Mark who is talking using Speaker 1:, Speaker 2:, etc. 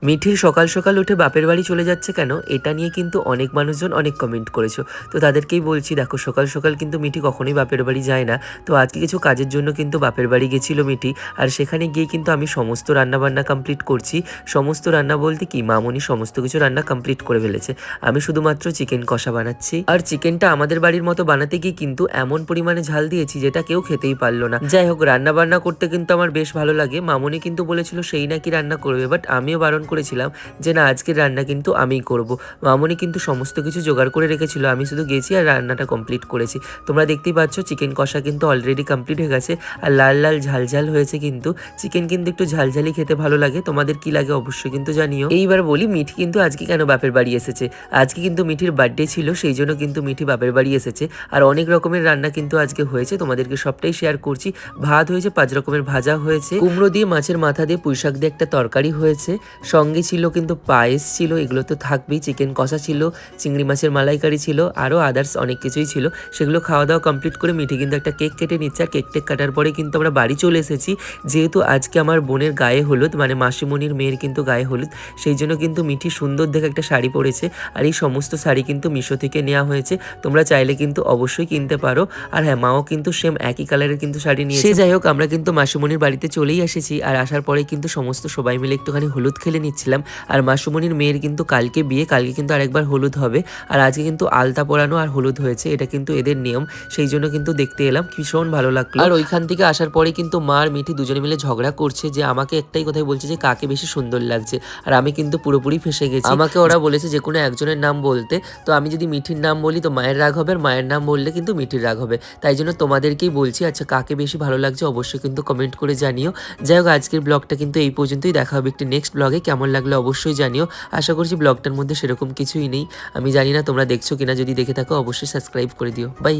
Speaker 1: মিঠির সকাল সকাল উঠে বাপের বাড়ি চলে যাচ্ছে কেন, এটা নিয়ে কিন্তু অনেক মানুষজন অনেক কমেন্ট করেছো। তো তাদেরকেই বলছি, দেখো সকাল সকাল কিন্তু মিঠি কখনোই বাপের বাড়ি যায় না। তো আজকে কিছু কাজের জন্য কিন্তু বাপের বাড়ি গেছিল মিঠি। আর সেখানে গিয়ে কিন্তু আমি সমস্ত রান্নাবান্না কমপ্লিট করছি। সমস্ত রান্না বলতে কি, মামনি সমস্ত কিছু রান্না কমপ্লিট করে ফেলেছে। আমি শুধুমাত্র চিকেন কষা বানাচ্ছি। আর চিকেনটা আমাদের বাড়ির মতো বানাতে গিয়ে কিন্তু এমন পরিমাণে ঝাল দিয়েছি যেটা কেউ খেতেই পারলো না। যাই হোক, রান্না বান্না করতে কিন্তু আমার বেশ ভালো লাগে। মামনি কিন্তু বলেছিল সেই নাকি রান্না করবে, বাট আমিও বারণ করেছিলাম যে না, আজকের রান্না কিন্তু আমিই করব। মামনি কিন্তু সমস্ত কিছু জোগাড় করে রেখেছিল, আমি শুধু গেছি আর রান্নাটা কমপ্লিট করেছি। তোমরা দেখতেই পাচ্ছ চিকেন কষা কিন্তু অলরেডি কমপ্লিট হয়ে গেছে। আর লাল লাল ঝাল ঝাল হয়েছে। কিন্তু চিকেন কিন্তু একটু ঝালঝালি খেতে ভালো লাগে। তোমাদের কি লাগে অবশ্যই কিন্তু জানিও। এইবার বলি, মিঠি কিন্তু আজকে কেন বাপের বাড়ি এসেছে। আজকে কিন্তু মিঠির বার্থডে ছিল, সেই জন্য কিন্তু মিঠি বাপের বাড়ি এসেছে। আর অনেক রকমের রান্না কিন্তু আজকে হয়েছে, তোমাদেরকে সবটাই শেয়ার করছি। ভাত হয়েছে, 5 রকমের ভাজা হয়েছে, কুমড়ো দিয়ে মাছের মাথা দিয়ে পুঁইশাক দিয়ে একটা তরকারি হয়েছে, সঙ্গে ছিল কিন্তু পায়েস ছিল, এগুলো তো থাকবেই, চিকেন কষা ছিল, চিংড়ি মাছের মালাইকারি ছিল, আরও আদার্স অনেক কিছুই ছিল। সেগুলো খাওয়া দাওয়া কমপ্লিট করে মিঠি কিন্তু একটা কেক কেটে নিচ্ছে। আর কেক টেক কাটার পরে কিন্তু আমরা বাড়ি চলে এসেছি। যেহেতু আজকে আমার বোনের গায়ে হলুদ, মানে মাসিমণির মেয়ের কিন্তু গায়ে হলুদ, সেই জন্য কিন্তু মিঠি সুন্দর দেখে একটা শাড়ি পরেছে। আর এই সমস্ত শাড়ি কিন্তু মিশো থেকে নেওয়া হয়েছে, তোমরা চাইলে কিন্তু অবশ্যই কিনতে পারো। আর হ্যাঁ, মাও কিন্তু সেম একই কালারের কিন্তু শাড়ি নিয়েছে। যাই হোক, আমরা কিন্তু মাসিমণির বাড়িতে চলেই এসেছি। আর আসার পরে কিন্তু সমস্ত সবাই মিলে একটুখানি হলুদ খেলে নিচ্ছিলাম। আর মাসুমণির মেয়ের কিন্তু কালকে বিয়ে, কালকে কিন্তু আরেকবার হলুদ হবে। আর আজকে কিন্তু আলতা পরানো আর হলুদ হয়েছে, এটা কিন্তু এদের নিয়ম, সেই জন্য কিন্তু দেখতে এলাম, ভীষণ ভালো লাগলো। আর ওইখান থেকে আসার পরে কিন্তু মা আর মিঠি দুজনে মিলে ঝগড়া করছে, যে আমাকে একটাই কথাই বলছে যে কাকে বেশি সুন্দর লাগছে। আর আমি কিন্তু পুরোপুরি ফেসে গেছি। আমাকে ওরা বলেছে যে কোনো একজনের নাম বলতে, তো আমি যদি মিঠির নাম বলি তো মায়ের রাগ হবে, আর মায়ের নাম বললে কিন্তু মিঠির রাগ হবে। তাই জন্য তোমাদেরকেই বলছি, আচ্ছা কাকে বেশি ভালো লাগছে অবশ্যই কিন্তু কমেন্ট করে জানিও। যাই হোক, আজকের ব্লগটা কিন্তু এই পর্যন্তই। দেখা হবে একটি নেক্সট ব্লগে। কেমন লাগলো অবশ্যই জানিও। আশা করছি ব্লগটার মধ্যে সেরকম কিছুই নেই, আমি জানি না তোমরা দেখছো কিনা, যদি দেখে থাকো অবশ্যই সাবস্ক্রাইব করে দিও। বাই।